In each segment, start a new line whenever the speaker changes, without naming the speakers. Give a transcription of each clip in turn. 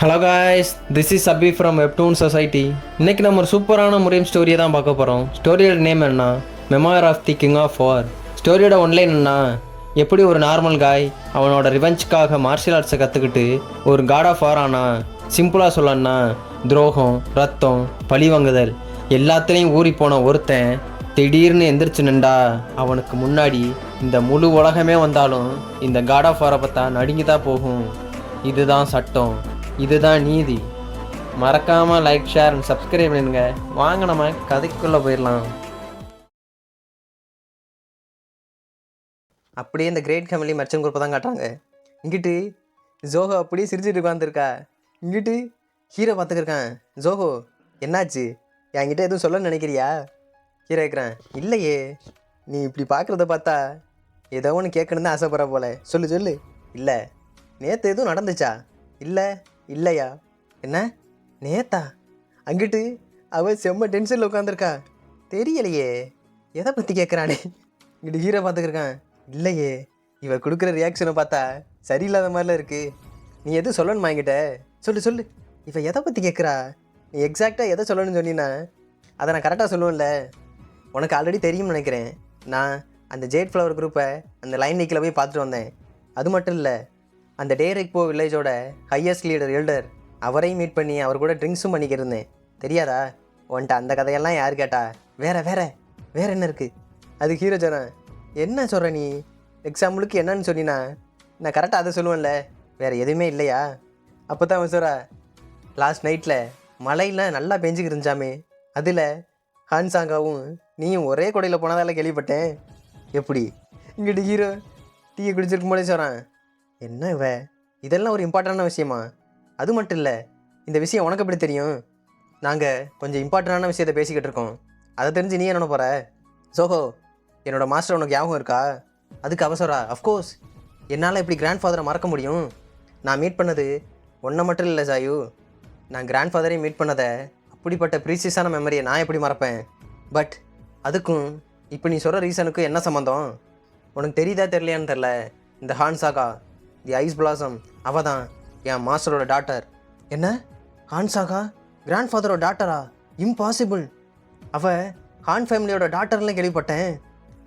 Hello guys, this is Abhi from webtoon society. இன்றைக்கி நம்ம ஒரு சூப்பரான முறையும் ஸ்டோரியை தான் பார்க்க போகிறோம். ஸ்டோரியோட நேம் என்ன? Memoir of the king of war. ஸ்டோரியோட ஒன்லைன் என்ன? எப்படி ஒரு நார்மல் காய் அவனோட ரிவெஞ்சுக்காக மார்ஷியல் ஆர்ட்ஸை கற்றுக்கிட்டு ஒரு காட் ஆஃப் வார் ஆனா. சிம்பிளாக சொல்லணும்னா துரோகம், ரத்தம், பழிவாங்குதல் எல்லாத்துலேயும் ஊறி போன ஒருத்தன் திடீர்னு எந்திரிச்சு நின்றா அவனுக்கு முன்னாடி இந்த முழு உலகமே வந்தாலும் இந்த காட் ஆஃப் வாரை பார்த்தா நடுங்கி தான் போகும். இதுதான் சட்டம், இதுதான் நீதி. மறக்காமல் லைக், ஷேர் அண்ட் சப்ஸ்கிரைப் பண்ணுங்க. வாங்க நம்ம கதைக்குள்ளே போயிடலாம். அப்படியே இந்த கிரேட் ஃபேமிலி மர்ச்சன்ட் குரூப்பை தான் காட்டுறாங்க. இங்கிட்டு ஜோஹோ அப்படியே சிரிச்சுட்டு உட்காந்துருக்கா. இங்கிட்டு ஹீரோ பார்த்துக்கிருக்கான். ஜோஹோ என்னாச்சு, என்கிட்ட எதுவும் சொல்லணும்னு நினைக்கிறியா? ஹீரோ கேட்குறேன். இல்லையே, நீ இப்படி பார்க்குறத பார்த்தா ஏதோ ஒன்று கேட்கணுன்னு தான் ஆசைப்படுற போல. சொல்லு. இல்லை, நேற்று எதுவும் நடந்துச்சா? இல்லை. இல்லையா? என்ன நேத்தா? அங்கிட்டு அவன் செம்ம டென்ஷனில் உட்காந்துருக்கா. தெரியலையே, எதை பற்றி கேட்குறானே. இங்கிட்டு ஹீரோ பார்த்துக்கிருக்கான். இல்லையே, இவ கொடுக்குற ரியாக்ஷனை பார்த்தா சரியில்லாத மாதிரிலாம் இருக்குது. நீ எதுவும் சொல்லணுமா என்கிட்ட? சொல்லு. இவ எதை பற்றி கேட்குறா? நீ எக்ஸாக்டாக எதை சொல்லணும்னு சொன்னீன்னா அதை நான் கரெக்டாக சொல்லுவேன்ல. உனக்கு ஆல்ரெடி தெரியும்னு நினைக்கிறேன். நான் அந்த ஜேட் ஃப்ளவர் குரூப்பை அந்த லைன் நீக்கில் போய் பார்த்துட்டு வந்தேன். அது மட்டும் இல்லை, அந்த டேரெக்போ வில்லேஜோட ஹையஸ்ட் லீடர் எல்டர் அவரையும் மீட் பண்ணி அவர் கூட ட்ரிங்க்ஸும் பண்ணிக்கிருந்தேன். தெரியாதா உன்ட்ட? அந்த கதையெல்லாம் யார் கேட்டா? வேற என்ன இருக்குது? அது ஹீரோ சொன்னான். என்ன சொல்கிற நீ? எக்ஸாம்பிளுக்கு என்னன்னு சொன்னினா நான் கரெக்டாக அதை சொல்லுவேன்ல, வேறு எதுவுமே இல்லையா? அப்போ தான் அவன் சொல்கிறா, லாஸ்ட் நைட்டில் மழையெல்லாம் நல்லா பெஞ்சுக்கு இருந்துச்சாமே, அதில் ஹான்சாங்காவும் நீயும் ஒரே கொடையில் போனதால கேள்விப்பட்டேன். எப்படி? இங்கிட்டு ஹீரோ டீயை குடிச்சிருக்கும் போதே சொல்கிறான். என்ன இவ, இதெல்லாம் ஒரு இம்பார்ட்டண்டான விஷயமா? அது மட்டும் இல்லை, இந்த விஷயம் உனக்கு எப்படி தெரியும்? நாங்கள் கொஞ்சம் இம்பார்ட்டண்டான விஷயத்தை பேசிக்கிட்டு இருக்கோம். அதை தெரிஞ்சு நீ என்ன போகிற? சோஹோ, என்னோடய மாஸ்டர் உனக்கு ஞாபகம் இருக்கா? அதுக்கு அவசரா, அஃப்கோர்ஸ். என்னால் எப்படி கிராண்ட் ஃபாதரை மறக்க முடியும்? நான் மீட் பண்ணது ஒன்றை மட்டும் இல்லை சாயு, நான் கிராண்ட் ஃபாதரையும் மீட் பண்ணதை, அப்படிப்பட்ட ப்ரீசியஸான மெமரியை நான் எப்படி மறப்பேன்? பட் அதுக்கும் இப்போ நீ சொல்கிற ரீசனுக்கும் என்ன சம்மந்தம்? உனக்கு தெரியுதா தெரியலையான்னு தெரில, இந்த ஹான்சாகா தி ஐஸ் பிளாசம் அவள் தான் என் மாஸ்டரோட டாட்டர். என்ன? ஹான்சாகா கிராண்ட் ஃபாதரோட டாட்டரா? இம்பாசிபிள். அவள் ஹான் ஃபேமிலியோட டாட்டர்லாம் கேள்விப்பட்டேன்.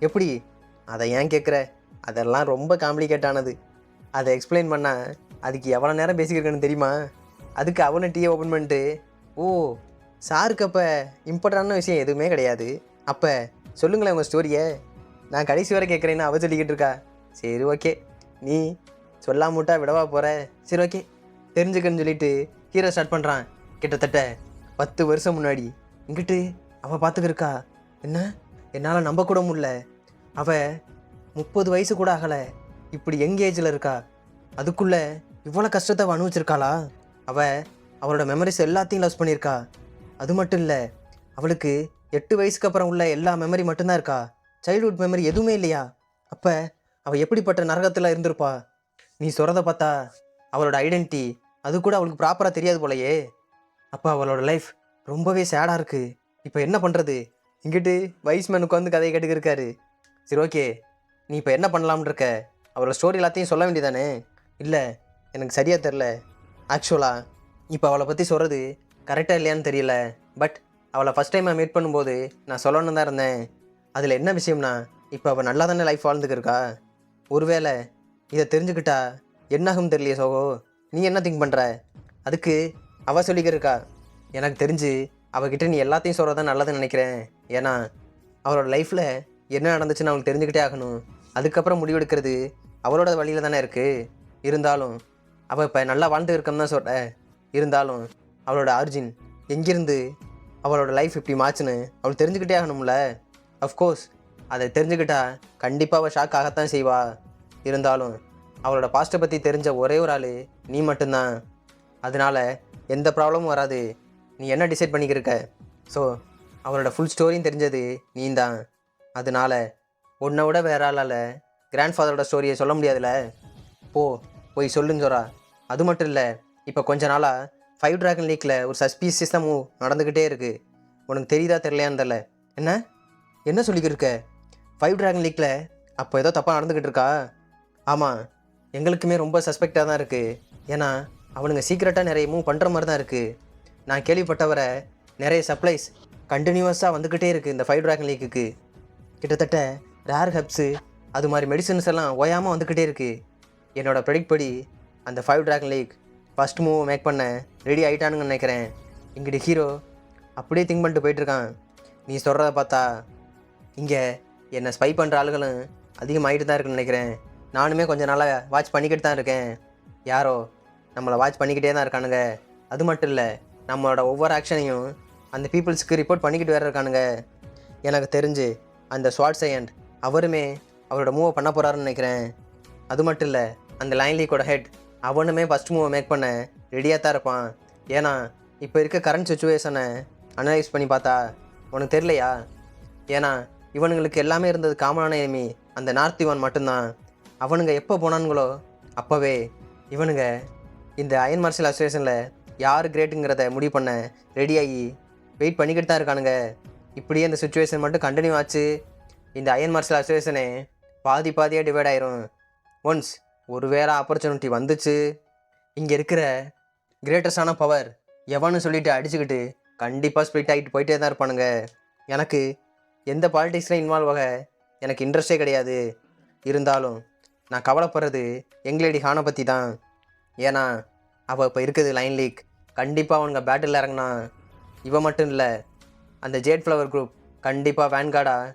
எப்படி? அதை ஏன் கேட்குற? அதெல்லாம் ரொம்ப காம்ப்ளிகேட்டானது. அதை எக்ஸ்பிளைன் பண்ணால் அதுக்கு எவ்வளோ நேரம் பேசிக்கிருக்கேன்னு தெரியுமா? அதுக்கு அவனை டீயை ஓப்பன் பண்ணிட்டு, ஓ சாருக்கு அப்போ இம்பார்ட்டண்டான விஷயம் எதுவுமே கிடையாது. அப்போ சொல்லுங்களேன் உங்கள் ஸ்டோரியை, நான் கடைசி வரை கேட்குறேன்னு அவள் சொல்லிக்கிட்டு இருக்கா. சரி ஓகே, நீ சொல்லாமட்டா விடவா போகிற? சரி ஓகே, தெரிஞ்சுக்கன்னு சொல்லிட்டு ஹீரோ ஸ்டார்ட் பண்ணுறான். கிட்டத்தட்ட 10 வருஷம் முன்னாடி இங்கிட்டு அவள் பார்த்துக்கிருக்கா. என்ன, என்னால் நம்ப கூட முடியல. அவள் 30 வயசு கூட ஆகலை, இப்படி யங் ஏஜில் இருக்கா. அதுக்குள்ளே இவ்வளோ கஷ்டத்தை அவள் அனுபவிச்சிருக்காளா? அவளோட மெமரிஸ் எல்லாத்தையும் லாஸ் பண்ணியிருக்கா. அது மட்டும் இல்லை, அவளுக்கு 8 வயசுக்கு அப்புறம் உள்ள எல்லா மெமரி மட்டும்தான் இருக்கா. சைல்ட்ஹுட் மெமரி எதுவுமே இல்லையா? அப்போ அவள் எப்படிப்பட்ட நரகத்தில் இருந்திருப்பா? நீ சொல்கிறத பார்த்தா அவளோட ஐடென்டிட்டி அது கூட அவளுக்கு ப்ராப்பராக தெரியாது போலையே. அப்போ அவளோட லைஃப் ரொம்பவே சேடாக இருக்குது. இப்போ என்ன பண்ணுறது? இங்கிட்டு வைஸ்மேனுக்கு வந்து கதையை கேட்டுக்கு இருக்காரு. சரி ஓகே, நீ இப்போ என்ன பண்ணலாம்னு இருக்க? அவளோட ஸ்டோரி எல்லாத்தையும் சொல்ல வேண்டியதானே? இல்லை, எனக்கு சரியாக தெரில. ஆக்சுவலாக இப்போ அவளை பற்றி சொல்கிறது கரெக்டாக இல்லையான்னு தெரியல. பட் அவளை ஃபஸ்ட் டைம் நான் மீட் பண்ணும்போது நான் சொல்லணுன்னு தான் இருந்தேன். அதில் என்ன விஷயம்னா, இப்போ அவள் நல்லா தானே லைஃப் வாழ்ந்துக்கு இருக்கா. ஒருவேளை இதை தெரிஞ்சுக்கிட்டா என்னாகும் தெரியலையே சோகோ. நீ என்ன திங்க் பண்ணுற? அதுக்கு அவள் சொல்லிக்கிருக்கா, எனக்கு தெரிஞ்சு அவகிட்ட நீ எல்லாத்தையும் சொல்கிறதான் நல்லதுன்னு நினைக்கிறேன். ஏன்னா அவளோட லைஃப்பில் என்ன நடந்துச்சுன்னு அவளுக்கு தெரிஞ்சுக்கிட்டே ஆகணும். அதுக்கப்புறம் முடிவெடுக்கிறது அவளோட வழியில் தானே இருக்குது. இருந்தாலும் அவள் இப்போ நல்லா வாழ்ந்து இருக்கன்னு தான் சொல்கிறேன். இருந்தாலும் அவளோட ஆரிஜின் எங்கேருந்து அவளோட லைஃப் இப்படி மாச்சுன்னு அவள் தெரிஞ்சுக்கிட்டே ஆகணும்ல. அஃப்கோர்ஸ் அதை தெரிஞ்சுக்கிட்டா கண்டிப்பாக அவள் ஷாக் ஆகத்தான் செய்வா. இருந்தாலும் அவளோட பாஸ்ட்டை பற்றி தெரிஞ்ச ஒரே ஒரு ஆள் நீ மட்டும்தான். அதனால் எந்த ப்ராப்ளமும் வராது. நீ என்ன டிசைட் பண்ணிக்கிருக்க? ஸோ அவளோட ஃபுல் ஸ்டோரியும் தெரிஞ்சது நீ தான். அதனால் உன்னை விட வேற ஆளால் கிராண்ட் ஃபாதரோட ஸ்டோரியை சொல்ல முடியாதுல்ல. போய் சொல்லுன்னு சொல்கிறா. அது மட்டும் இல்லை, இப்போ கொஞ்ச நாளாக 5 ட்ராகன் லீக்கில் ஒரு சஸ்பீசியஸாக மூவ் நடந்துக்கிட்டே இருக்குது. உனக்கு தெரியுதா தெரியலையான்னு தெரில. என்ன சொல்லிக்கிட்டு இருக்க? 5 ட்ராகன் லீக்கில் அப்போ ஏதோ தப்பாக நடந்துக்கிட்டு இருக்கா? ஆமாம், எங்களுக்குமே ரொம்ப சஸ்பெக்டாக தான் இருக்குது. ஏன்னா அவனுங்க சீக்கிரட்டாக நிறைய மூவ் பண்ணுற மாதிரி தான் இருக்குது. நான் கேள்விப்பட்டவரை நிறைய சப்ளைஸ் கண்டினியூவஸாக வந்துக்கிட்டே இருக்குது இந்த 5 ட்ராகன் லீக்குக்கு. கிட்டத்தட்ட ரேர் ஹெப்ஸு அது மாதிரி மெடிசன்ஸ் எல்லாம் ஓயாமல் வந்துக்கிட்டே இருக்குது. என்னோட ப்ரெடிக்ட் படி அந்த 5 dragon league first move make பண்ண ரெடி ஆகிட்டானுங்கன்னு நினைக்கிறேன். இங்கிட்டு ஹீரோ அப்படியே திங்க் பண்ணிட்டு போயிட்டுருக்கான். நீ சொல்கிறத பார்த்தா இங்கே என்னை ஸ்பை பண்ணுற ஆளுகளும் அதிகமாகிட்டு தான் இருக்குன்னு நினைக்கிறேன். நானுமே கொஞ்சம் நாளாக வாட்ச் பண்ணிக்கிட்டு தான் இருக்கேன். யாரோ நம்மளை வாட்ச் பண்ணிக்கிட்டே தான் இருக்கானுங்க. அது மட்டும் இல்லை, நம்மளோட ஒவ்வொரு ஆக்ஷனையும் அந்த பீப்புள்ஸுக்கு ரிப்போர்ட் பண்ணிக்கிட்டு வேறு இருக்கானுங்க. எனக்கு தெரிஞ்சு அந்த ஸ்வாட் சையண்ட் அவருமே அவரோட மூவை பண்ண போகிறாருன்னு நினைக்கிறேன். அது மட்டும் இல்லை, அந்த லைன் லீக்கோட ஹெட் அவனுமே ஃபஸ்ட் மூவை மேக் பண்ண ரெடியாக தான் இருப்பான். ஏன்னா இப்போ இருக்க கரண்ட் சுச்சுவேஷனை அனலைஸ் பண்ணி பார்த்தா உனக்கு தெரியலையா? ஏன்னா இவனுங்களுக்கு எல்லாமே இருந்தது காமனான எனிமி அந்த நார்த் இவன் மட்டும்தான். அவனுங்க எப்போ போனானுங்களோ அப்போவே இவனுங்க இந்த அயன் மார்ஷல் அசோசியேஷனில் யார் கிரேட்டுங்கிறத முடிவு பண்ண ரெடியாகி வெயிட் பண்ணிக்கிட்டு தான் இருக்கானுங்க. இப்படியே இந்த சுச்சுவேஷன் மட்டும் கண்டினியூ ஆச்சு, இந்த அயன் மார்ஷல் அசோசியேஷனே பாதியாக டிவைட் ஆயிரும். ஒன்ஸ் ஒரு வேளை ஆப்பர்ச்சுனிட்டி வந்துச்சு, இங்கே இருக்கிற கிரேட்டஸ்டான பவர் எவன்னு சொல்லிட்டு அடிச்சுக்கிட்டு கண்டிப்பாக ஸ்ப்ளிட் ஆகிட்டு போயிட்டே தான் இருப்பானுங்க. எனக்கு எந்த பாலிடிக்ஸில் இன்வால்வ் ஆக எனக்கு இன்ட்ரெஸ்டே கிடையாது. இருந்தாலும் நான் கவலைப்படுறது யங்லேடி ஹானை பற்றி தான். ஏன்னா அவள் இப்போ இருக்குது லைன் லீக். கண்டிப்பாக அவனுங்க பேட்டில் இறங்கினா இவன் மட்டும் இல்லை, அந்த ஜேட் ஃப்ளவர் குரூப் கண்டிப்பாக வேன்கார்டாக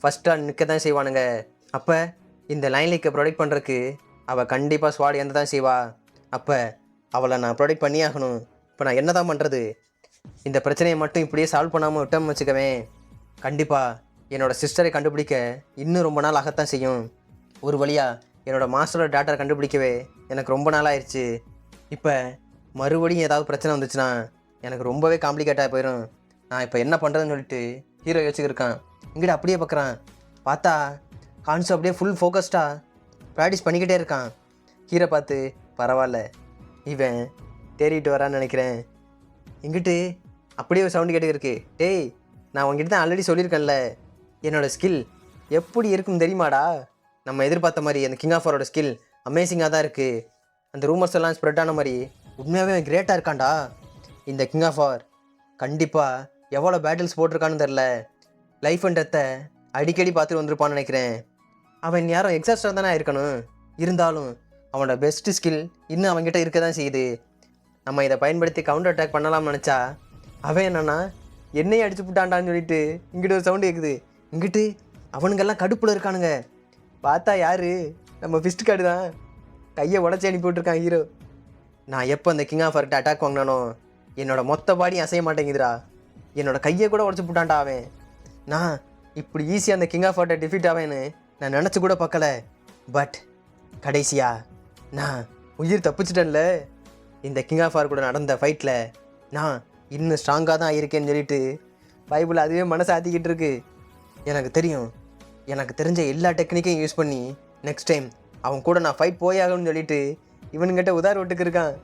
ஃபஸ்ட்டாக நிற்க தான் செய்வானுங்க. அப்போ இந்த லைன் லீக்கை ப்ரொடெக்ட் பண்ணுறதுக்கு அவள் கண்டிப்பாக ஸ்வாட் எந்த தான் செய்வா. அப்போ அவளை நான் ப்ரொடெக்ட் பண்ணி ஆகணும். இப்போ நான் என்ன தான் பண்ணுறது? இந்த பிரச்சனையை மட்டும் இப்படியே சால்வ் பண்ணாமல் விட்டோம்னு வச்சுக்கவேன், கண்டிப்பாக என்னோடய சிஸ்டரை கண்டுபிடிக்க இன்னும் ரொம்ப நாள் ஆகத்தான் செய்யும். ஒரு வழியாக என்னோடய மாஸ்டரோட டேட்டரை கண்டுபிடிக்கவே எனக்கு ரொம்ப நாள் ஆயிடுச்சு. இப்போ மறுபடியும் ஏதாவது பிரச்சனை வந்துச்சுன்னா எனக்கு ரொம்பவே காம்ப்ளிகேட்டாக போயிடும். நான் இப்போ என்ன பண்ணுறதுன்னு சொல்லிட்டு ஹீரோ யோசிச்சிருக்கான். இங்கிட்ட அப்படியே பார்க்குறான், பார்த்தா ஹான்ஸோ அப்படியே ஃபுல் ஃபோக்கஸ்டாக ப்ராக்டிஸ் பண்ணிக்கிட்டே இருக்கான். ஹீரோ பார்த்து பரவாயில்ல இவன் தேடிட்டு வரான்னு நினைக்கிறேன். இங்கிட்டு அப்படியே ஒரு சவுண்டு கேட்டு இருக்கு. டேய், நான் உங்ககிட்ட தான் ஆல்ரெடி சொல்லியிருக்கேன்ல, என்னோடய ஸ்கில் எப்படி இருக்குன்னு தெரியுமாடா? நம்ம எதிர்பார்த்த மாதிரி அந்த கிங் ஆஃப் வாரோட ஸ்கில் அமேசிங்காக தான் இருக்குது. அந்த ரூமர்ஸ் எல்லாம் ஸ்ப்ரெட் ஆன மாதிரி உண்மையாகவே அவன் கிரேட்டாக இருக்கான்டா. இந்த கிங் ஆஃப் வார் கண்டிப்பாக எவ்வளோ பேட்டில்ஸ் போட்டிருக்கான்னு தெரில, லைஃப் அண்ட் டெத்தை அடிக்கடி பார்த்துட்டு வந்திருப்பான்னு நினைக்கிறேன். அவன் யாரும் எக்ஸாஸ்டாக தானே இருக்கணும். இருந்தாலும் அவனோட பெஸ்ட்டு ஸ்கில் இன்னும் அவன்கிட்ட இருக்க தான் செய்யுது. நம்ம இதை பயன்படுத்தி கவுண்டர் அட்டாக் பண்ணலாம்னு நினச்சா அவன் என்னன்னா என்னையே அடிச்சு விட்டான்டான்னு சொல்லிட்டு இங்கிட்ட ஒரு சவுண்டு கேட்குது. இங்கிட்டு அவனுங்கெல்லாம் கடுப்பில் இருக்கானுங்க. பார்த்தா யார்? நம்ம ஃபிஸ்ட் கார்டு தான். கையை உடச்சி அனுப்பி விட்டுருக்கான் ஹீரோ. நான் எப்போ அந்த கிங் ஆஃப் வார்கிட்ட அட்டாக் வாங்கினானோ என்னோடய மொத்த பாடியும் அசைய மாட்டேங்குதுடா. என்னோடய கையை கூட உடச்சி விட்டான்டா அவன். நான் இப்படி ஈஸியாக அந்த கிங் ஆஃப் வார்ட்டை டிஃபீட் ஆவேன்னு நான் நினச்சி கூட பார்க்கல. பட் கடைசியா நான் உயிர் தப்பிச்சிட்டேன்ல. இந்த கிங் ஆஃப் வார் கூட நடந்த ஃபைட்டில் நான் இன்னும் ஸ்ட்ராங்காக தான் இருக்கேன்னு சொல்லிட்டு பைபிள் அதுவே மனசை ஆற்றிக்கிட்டு இருக்கு. எனக்கு தெரியும், எனக்கு தெரிஞ்ச எல்லா டெக்னிக்கையும் யூஸ் பண்ணி நெக்ஸ்ட் டைம் அவன் கூட நான் ஃபைட் போயாகணும்னு சொல்லிட்டு இவனுங்கிட்ட உதார விட்டுக்கு இருக்கான்.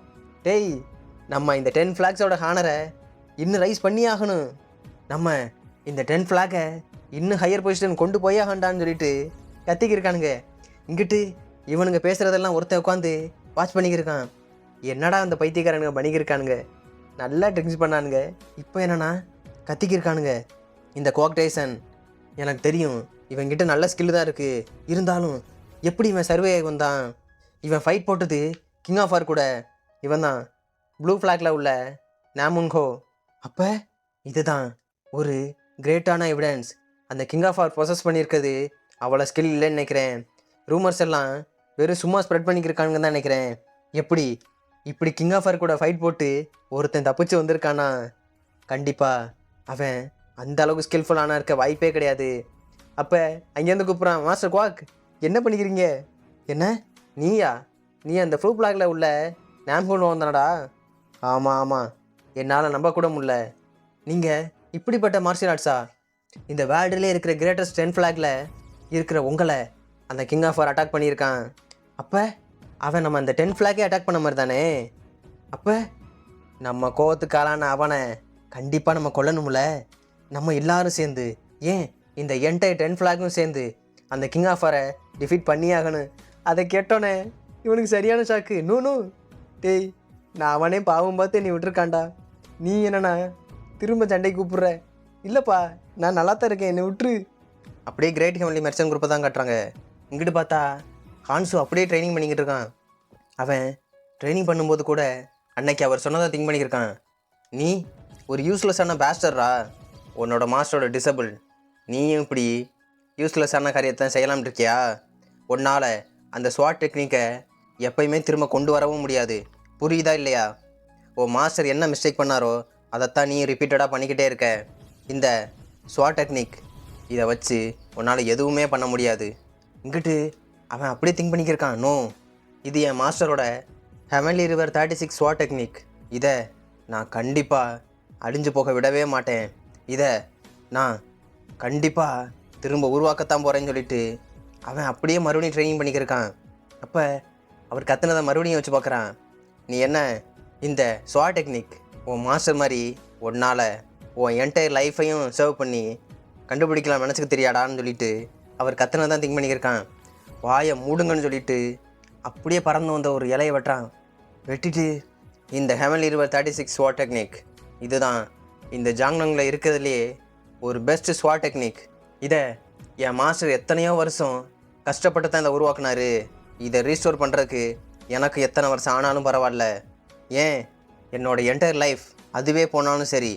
டேய், நம்ம இந்த 10 ஃப்ளாக்ஸோட ஹானரை இன்னும் ரைஸ் பண்ணி ஆகணும். நம்ம இந்த 10 ஃப்ளாகை இன்னும் ஹையர் பொசிஷன் கொண்டு போயாகண்டான்னு சொல்லிட்டு கத்திக்கிருக்கானுங்க. இங்கிட்டு இவனுங்க பேசுகிறதெல்லாம் ஒருத்தன் உட்காந்து வாட்ச் பண்ணிக்கிருக்கான். என்னடா அந்த பைத்தியக்காரனுங்க பண்ணிக்கிருக்கானுங்க, நல்லா ட்ரிங்க்ஸ் பண்ணானுங்க, இப்போ என்னன்னா கத்திக்கிருக்கானுங்க. இந்த கோஆக்டேஷன் எனக்கு தெரியும் இவன்கிட்ட நல்ல ஸ்கில்லு தான் இருக்குது. இருந்தாலும் எப்படி இவன் சர்வே ஆகி வந்தான்? இவன் ஃபைட் போட்டது கிங் ஆஃப் வார் கூட இவன் தான், ப்ளூ ஃப்ளாக்ல உள்ள நாமுன்ஹோ. அப்போ இதுதான் ஒரு கிரேட்டான எவிடன்ஸ். அந்த கிங் ஆஃப் வார் ப்ரொசஸ் பண்ணியிருக்கிறது அவ்வளோ ஸ்கில் இல்லைன்னு நினைக்கிறேன். ரூமர்ஸ் எல்லாம் வெறும் சும்மா ஸ்ப்ரெட் பண்ணிக்கிருக்கானுங்க தான் நினைக்கிறேன். எப்படி இப்படி கிங் ஆஃப் வார் கூட ஃபைட் போட்டு ஒருத்தன் தப்பிச்சு வந்திருக்கானா? கண்டிப்பாக அவன் அந்த அளவுக்கு ஸ்கில்ஃபுல்லானா இருக்க வாய்ப்பே கிடையாது. அப்போ அங்கேருந்து கூப்பிட்றான், மாஸ்டர் குவாக் என்ன பண்ணிக்கிறீங்க? என்ன நீயா? நீ அந்த ஃப்ளூ பிளாக்ல உள்ள நாம்ஹோன் வந்தானடா? ஆமாம், என்னால் நம்ப கூட முடியல. நீங்கள் இப்படிப்பட்ட மார்ஷியல் ஆர்ட்ஸா? இந்த வேர்ல்டுலேயே இருக்கிற கிரேட்டஸ்ட் 10 ஃப்ளாக்ல இருக்கிற உங்களை அந்த கிங் ஆஃப் வார் அட்டாக் பண்ணியிருக்கான். அப்போ அவன் நம்ம அந்த 10 ஃப்ளாகே அட்டாக் பண்ண மாதிரி தானே? அப்போ நம்ம கோவத்துக்காலான அவனை கண்டிப்பாக நம்ம கொல்லணும்ல. நம்ம எல்லாரும் சேர்ந்து, ஏன் இந்த என்டையர் 10 ஃப்ளாகும் சேர்ந்து அந்த கிங் ஆஃப் வாரை டிஃபீட் பண்ணி ஆகணும். அதை கேட்டோன்னே இவனுக்கு சரியான ஷாக்கு. நோ டேய், நான் அவனே பாவம் பார்த்து நீ விட்டுருக்கான்டா. நீ என்னண்ணா திரும்ப சண்டை கூப்பிட்ற? இல்லைப்பா, நான் நல்லா தான் இருக்கேன், என்னை விட்டுரு. அப்படியே கிரேட் ஹெவன்லி மெர்ச்சன்ட் குரூப்பை தான் காட்டுறாங்க. இங்கிட்டு பார்த்தா ஹான்சு அப்படியே ட்ரைனிங் பண்ணிக்கிட்டு இருக்கான். அவன் ட்ரைனிங் பண்ணும்போது கூட அன்னைக்கு அவர் சொன்னதை திங்க் பண்ணியிருக்கான். நீ ஒரு யூஸ்லெஸ்ஸான பேஸ்டர்ரா, உன்னோட மாஸ்டரோட டிசபிள். நீயும் இப்படி யூஸ்லெஸ்ஸான காரியத்தை செய்யலாம்னு இருக்கியா? உன்னால் அந்த ஸ்வாட் டெக்னிக்கை எப்பயுமே திரும்ப கொண்டு வரவும் முடியாது. புரியுதா இல்லையா? ஓ மாஸ்டர் என்ன மிஸ்டேக் பண்ணாரோ அதைத்தான் நீ ரிப்பீட்டடாக பண்ணிக்கிட்டே இருக்க. இந்த ஸ்வாட் டெக்னிக் இதை வச்சு உன்னால் எதுவுமே பண்ண முடியாது. இங்கிட்டு அவன் அப்படியே திங்க் பண்ணிக்கிருக்கான். நோ, இது என் மாஸ்டரோட ஹெவன்லி ரிவர் 36 ஸ்வாட் டெக்னிக். இதை நான் கண்டிப்பாக அழிஞ்சு போக விடவே மாட்டேன். இதை நான் கண்டிப்பாக திரும்ப உருவாக்கத்தான் போகிறேன்னு சொல்லிட்டு அவன் அப்படியே மறுபடியும் ட்ரைனிங் பண்ணிக்கிருக்கான். அப்போ அவர் கத்துனதை மறுபடியும் வச்சு பார்க்குறான். நீ என்ன இந்த ஸ்வாட் டெக்னிக் உன் மாஸ்டர் மாதிரி உன்னால் உன் என்டையர் லைஃப்பையும் சர்வ் பண்ணி கண்டுபிடிக்கலாம் நினச்சிக்க தெரியாடான்னு சொல்லிட்டு அவர் கத்துனதை தான் திங்க் பண்ணிக்கிருக்கான். வாயை மூடுங்கன்னு சொல்லிட்டு அப்படியே பறந்து வந்த ஒரு இலையை வெட்டுறான். வெட்டிட்டு இந்த ஹெவன்லி ரிவர் 36 ஸ்வாட் டெக்னிக் இதுதான் இந்த ஜாங்னங்கில் இருக்கிறதுலையே ஒரு பெஸ்ட் ஸ்வாட் டெக்னிக். இதை என் மாஸ்டர் எத்தனையோ வருஷம் கஷ்டப்பட்டு தான் இதை உருவாக்குனாரு. இதை ரீஸ்டோர் பண்ணுறதுக்கு எனக்கு எத்தனை வருஷம் ஆனாலும் பரவாயில்ல, ஏன் என்னோட என்டையர் லைஃப் அதுவே போனாலும் சரி,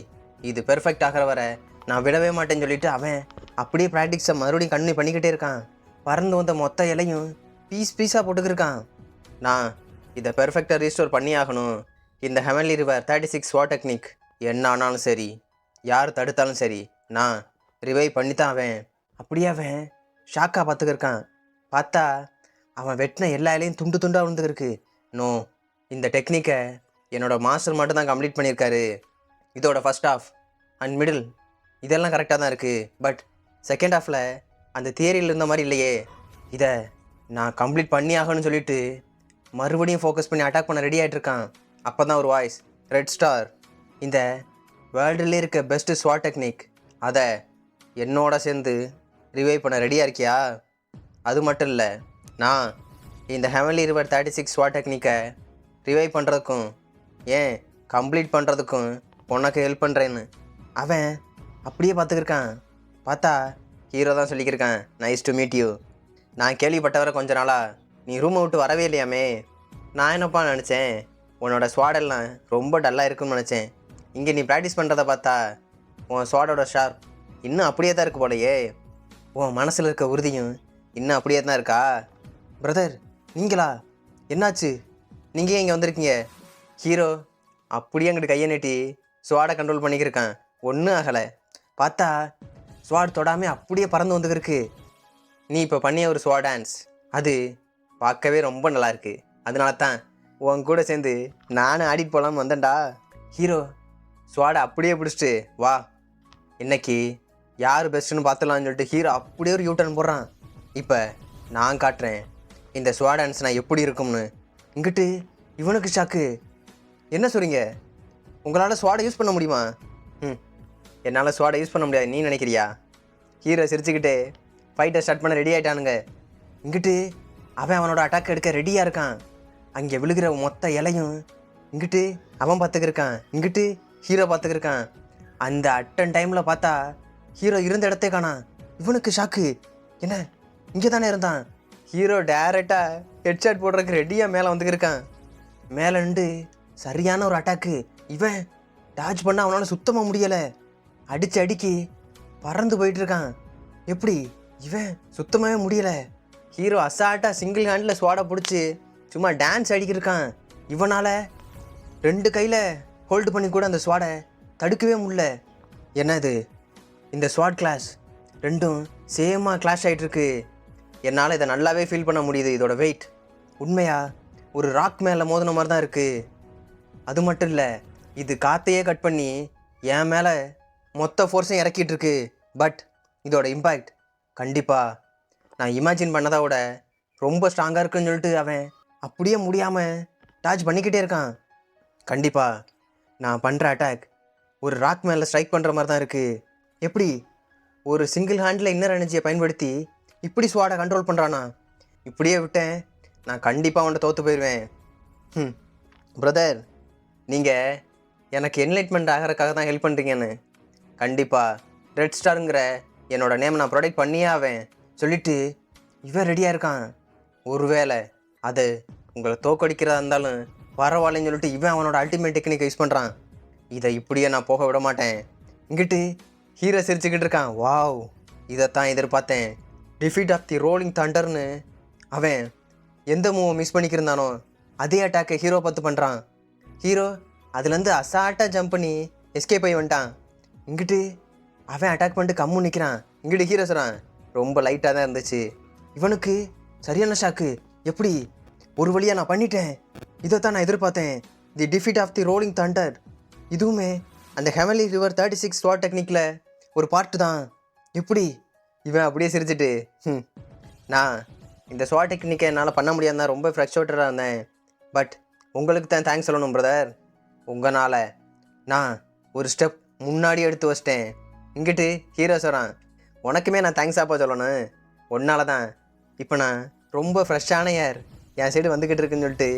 இது பெர்ஃபெக்ட் ஆகிற வரை நான் விடவே மாட்டேன்னு சொல்லிட்டு அவன் அப்படியே ப்ராக்டிக்ஸை மறுபடியும் கண்டினியூ பண்ணிக்கிட்டே இருக்கான். பறந்து வந்த மொத்த இலையும் பீஸாக போட்டுக்கிருக்கான். நான் இதை பெர்ஃபெக்டாக ரீஸ்டோர் பண்ணி ஆகணும். இந்த ஹெவன்லி ரிவர் 36 ஸ்வாட் டெக்னிக் என்ன ஆனாலும் சரி, யார் தடுத்தாலும் சரி, நான் ரிவைவ் பண்ணித்தான். அப்படியே அவன் ஷாக்காக பார்த்துக்கிருக்கான். பார்த்தா அவன் வெட்டின எல்லா இலையும் துண்டு துண்டாக விழுந்துருக்கு. நோ, இந்த டெக்னிக்கை என்னோடய மாஸ்டர் மட்டும் தான் கம்ப்ளீட் பண்ணியிருக்காரு. இதோட ஃபஸ்ட் ஹாஃப் அண்ட் மிடில் இதெல்லாம் கரெக்டாக தான் இருக்குது. பட் செகண்ட் ஹாஃபில் அந்த தியரியில் இருந்த மாதிரி இல்லையே. இதை நான் கம்ப்ளீட் பண்ணி ஆகணும்னு சொல்லிட்டு மறுபடியும் ஃபோக்கஸ் பண்ணி அட்டாக் பண்ண ரெடி ஆகிட்டுருக்கான். அப்போ தான் ஒரு வாய்ஸ், ரெட் ஸ்டார், இந்த வேர்ல்டுலேயே இருக்க பெஸ்ட்டு ஸ்வாட் டெக்னிக், அதை என்னோட சேர்ந்து ரிவைவ் பண்ண ரெடியாக இருக்கியா? அது மட்டும் இல்லை, நான் இந்த ஹெவன்லி ரிவர் 36 ஸ்வாட் டெக்னிக்கை ரிவைவ் பண்ணுறதுக்கும் ஏன் கம்ப்ளீட் பண்ணுறதுக்கும் உனக்கு ஹெல்ப் பண்ணுறேன்னு அவன் அப்படியே பார்த்துக்கிருக்கான். பார்த்தா ஹீரோ தான் சொல்லிக்கிருக்கான், நைஸ் டு மீட் யூ. நான் கேள்விப்பட்டவரை கொஞ்ச நாளாக நீ ரூமை விட்டு வரவே இல்லையாமே. நான் என்னப்பா நினச்சேன், உன்னோட ஸ்வாடெல்லாம் ரொம்ப டல்லாக இருக்குன்னு நினச்சேன். இங்கே நீ ப்ராக்டிஸ் பண்ணுறத பார்த்தா உன் ஸ்வாடோட ஷார்ப் இன்னும் அப்படியே தான் இருக்கு போலையே. உன் மனசில் இருக்க உறுதியும் இன்னும் அப்படியே தான் இருக்கா? பிரதர், நீங்களா? என்னாச்சு? நீங்கள் ஏன் இங்கே வந்திருக்கீங்க? ஹீரோ அப்படியே அங்கிட்டு கையை நீட்டி ஸ்வாடை கண்ட்ரோல் பண்ணிக்கிருக்கான். ஒன்றும் ஆகலை. பார்த்தா ஸ்வாட் தொடாமல் அப்படியே பறந்து வந்துக்கிருக்கு. நீ இப்போ பண்ணிய ஒரு ஸ்வாட் டான்ஸ் அது பார்க்கவே ரொம்ப நல்லாயிருக்கு. அதனால தான் உன் கூட சேர்ந்து நானும் ஆடிட்டு போகலான்னு வந்தேன்டா. ஹீரோ ஸ்வாடை அப்படியே பிடிச்சிட்டு வா, இன்னைக்கு யார் பெஸ்ட்டுன்னு பார்த்துலான்னு சொல்லிட்டு ஹீரோ அப்படியே ஒரு யூட்டர்ன் போடுறான். இப்போ நான் காட்டுறேன் இந்த ஸ்வாட் டான்ஸ் நான் எப்படி இருக்கும்னு. இங்கிட்டு இவனுக்கு ஷாக்கு. என்ன சொல்கிறீங்க? உங்களால் ஸ்வாடை யூஸ் பண்ண முடியுமா? என்னால் ஸ்வாடை யூஸ் பண்ண முடியாது நீ நினைக்கிறியா? ஹீரோ சிரிச்சுக்கிட்டே ஃபைட்டை ஸ்டார்ட் பண்ண ரெடி ஆகிட்டானுங்க. இங்கிட்டு அவன் அவனோட அட்டாக் எடுக்க ரெடியாக இருக்கான். அங்கே விழுகிற மொத்த இலையும் இங்கிட்டு அவன் பார்த்துக்கிருக்கான், இங்கிட்டு ஹீரோ பார்த்துக்கிருக்கான். அந்த அட்டன் டைமில் பார்த்தா ஹீரோ இருந்த இடத்தே காணாம். இவனுக்கு ஷாக்கு. என்ன, இங்கே தானே இருந்தான்? ஹீரோ டேரெக்டாக ஹெட்ஷாட் போடுறதுக்கு ரெடியாக மேலே வந்துக்கிருக்கான். மேலே நின்று சரியான ஒரு அட்டாக்கு. இவன் டாச் பண்ண அவனால் சுத்தமாக முடியலை. அடித்து அடிக்கி பறந்து போயிட்டுருக்கான். எப்படி இவன் சுத்தமாகவே முடியலை. ஹீரோ அசால்ட்டாக சிங்கிள் ஹேண்டில் ஸ்வாடை பிடிச்சி சும்மா டான்ஸ் அடிக்கிருக்கான். இவனால் 2 கையில் ஹோல்டு பண்ணி கூட அந்த ஸ்வாடை தடுக்கவே முடியல. என்னது, இந்த ஸ்வாட் கிளாஸ் ரெண்டும் சேமாக கிளாஷ் ஆகிட்டுருக்கு. என்னால் இதை நல்லாவே ஃபீல் பண்ண முடியுது. இதோட வெயிட் உண்மையா ஒரு ராக் மேலே மோதின மாதிரி தான் இருக்குது. அது மட்டும் இல்லை, இது காற்றையே கட் பண்ணி என் மேலே மொத்த ஃபோர்ஸையும் இறக்கிட்டு இருக்கு. பட் இதோட இம்பேக்ட் கண்டிப்பாக நான் இமேஜின் பண்ணதை விட ரொம்ப ஸ்ட்ராங்காக இருக்குன்னு சொல்லிட்டு அவன் அப்படியே முடியாமல் டாச் பண்ணிக்கிட்டே இருக்கான். கண்டிப்பாக நான் பண்ணுற அட்டாக் ஒரு ராக் மேலே ஸ்ட்ரைக் பண்ணுற மாதிரி தான் இருக்குது. எப்படி ஒரு சிங்கிள் ஹேண்டில் இன்னர் எனர்ஜியை பயன்படுத்தி இப்படி ஸ்வாடை கண்ட்ரோல் பண்ணுறானா? இப்படியே விட்டேன் நான் கண்டிப்பாக அவன்கிட்ட தோற்று போயிடுவேன். பிரதர், நீங்கள் எனக்கு என்லைட்மெண்ட் ஆகிறதுக்காக தான் ஹெல்ப் பண்ணுறீங்கன்னு. கண்டிப்பாக ரெட் ஸ்டாருங்கிற என்னோட நேம் நான் ப்ரொடெக்ட் பண்ணியே ஆவேன் சொல்லிட்டு இவன் ரெடியாக இருக்கான். ஒருவேளை அது உங்களை தோக்கடிக்கிறதா இருந்தாலும் பரவாயில்லன்னு சொல்லிட்டு இவன் அவனோட அல்டிமேட் டெக்னிக் யூஸ் பண்ணுறான். இதை இப்படியே நான் போக விட மாட்டேன். இங்கிட்டு ஹீரோ சிரிச்சுக்கிட்டு இருக்கான். வாவ், இதைத்தான் எதிர்பார்த்தேன். டிஃபீட் ஆஃப் தி ரோலிங் தண்டர்னு அவன் எந்த மூவை மிஸ் பண்ணிக்கிருந்தானோ அதே அட்டாக்கை ஹீரோ பார்த்து பண்ணுறான். ஹீரோ அதுலேருந்து அசால்ட்டாக ஜம்ப் பண்ணி எஸ்கேப் ஆகி வந்துட்டான். இங்கிட்டு அவன் அட்டாக் பண்ணிட்டு கம்மு நிற்கிறான். இங்கிட்டு ஹீரோ சொல்கிறான், ரொம்ப லைட்டாக தான் இருந்துச்சு. இவனுக்கு சரியான ஷாக்கு. எப்படி ஒரு வழியாக நான் பண்ணிட்டேன், இதைத்தான் நான் எதிர்பார்த்தேன். The defeat of the rolling thunder இதுவுமே அந்த ஹெவன்லி ரிவர் 36 ஸ்வாட் டெக்னிக்கில் ஒரு பார்ட்டு தான். எப்படி இவன் அப்படியே சிரிச்சிட்டு நான் இந்த ஸ்வாட் டெக்னிக்கை என்னால் பண்ண முடியாதுன்னா ரொம்ப ஃப்ரஸ்ட்ரேட்டடாக இருந்தேன். பட் உங்களுக்கு தான் தேங்க்ஸ் சொல்லணும் பிரதர். உங்களால் நான் ஒரு ஸ்டெப் முன்னாடி எடுத்து வச்சிட்டேன். இங்கிட்டு ஹீரோ சொல்கிறான், உனக்குமே நான் தேங்க்ஸாப்பா சொல்லணும். ஒன்னால தான் இப்போ நான் ரொம்ப ஃப்ரெஷ்ஷான ஏர் என் சைடு வந்துக்கிட்டு இருக்குன்னு சொல்லிட்டு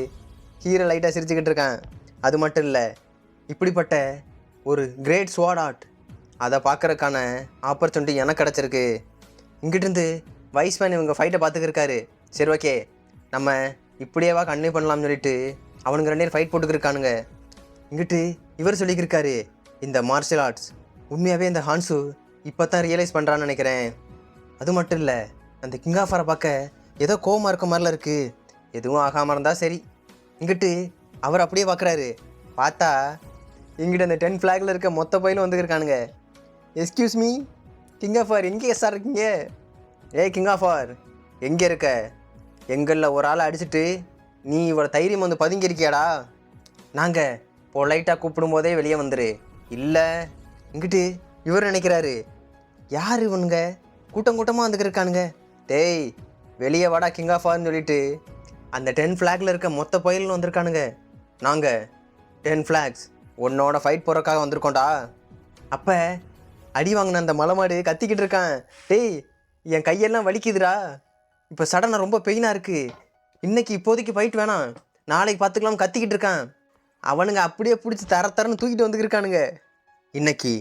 ஹீரோ லைட்டாக சிரிச்சுக்கிட்டு இருக்கான். அது மட்டும் இல்லை, இப்படிப்பட்ட ஒரு கிரேட் ஸ்வாட் ஆர்ட் அதை பார்க்குறதுக்கான ஆப்பர்ச்சுனிட்டி எனக்கு கிடச்சிருக்கு. இங்கிட்டிருந்து வைஸ்மேன் இவங்க ஃபைட்டை பார்த்துக்கிருக்காரு. சரி ஓகே, நம்ம இப்படியேவா கன்டினியூ பண்ணலாம்னு சொல்லிட்டு அவனுங்க 2 பேர் ஃபைட் போட்டுக்கிருக்கானுங்க. இங்கிட்டு இவர் சொல்லிக்கிருக்காரு, இந்த மார்ஷியல் ஆர்ட்ஸ் உண்மையாகவே இந்த ஹான்சு இப்போ தான் ரியலைஸ் பண்ணுறான்னு நினைக்கிறேன். அது மட்டும் இல்லை, அந்த கிங் ஆஃப் ஆரை பார்க்க ஏதோ கோவமாக இருக்க மாதிரிலாம் இருக்குது. எதுவும் ஆகாமல் இருந்தால் சரி. இங்கிட்டு அவர் அப்படியே பார்க்குறாரு. பார்த்தா இங்கிட்ட அந்த 10 ஃப்ளாகில் இருக்க மொத்த பயிலும் வந்துருக்கானுங்க. Excuse me king of war, எங்கே சார் இருக்கீங்க? கிங் ஆஃப் ஆர் எங்கே இருக்க? எங்களில் ஒரு ஆளை அடிச்சுட்டு நீ இவ்வளோ தைரியம் வந்து பதுங்கியிருக்கியாடா? நாங்கள் பொலைட்டாக கூப்பிடும் போதே வெளியே வந்துரு. இல்லை இங்கிட்டு இவர் நினைக்கிறாரு, யார் இவனுங்க கூட்டம் கூட்டமாக வந்துக்கிருக்கானுங்க. டேய் வெளியே வாடா கிங் ஆஃப் ஆர்னு சொல்லிட்டு அந்த 10 ஃப்ளாகில் இருக்க மொத்த பயிலும் வந்திருக்கானுங்க. நாங்கள் 10 ஃப்ளாக்ஸ் உன்னோட ஃபைட் போகிறக்காக வந்திருக்கோண்டா. அப்போ அடி வாங்கின அந்த மலை மாடு கத்திக்கிட்டு இருக்கான். டேய் என் கையெல்லாம் வலிக்குதுடா, இப்போ சடனாக ரொம்ப பெயினாக இருக்குது. இன்றைக்கி இப்போதைக்கு ஃபைட் வேணாம், நாளைக்கு பார்த்துக்கலாம் கத்திக்கிட்டு இருக்கான். அவனுங்க அப்படியே பிடிச்சி தரன்னு தூக்கிட்டு வந்துருக்கானுங்க. இன்னைக்கு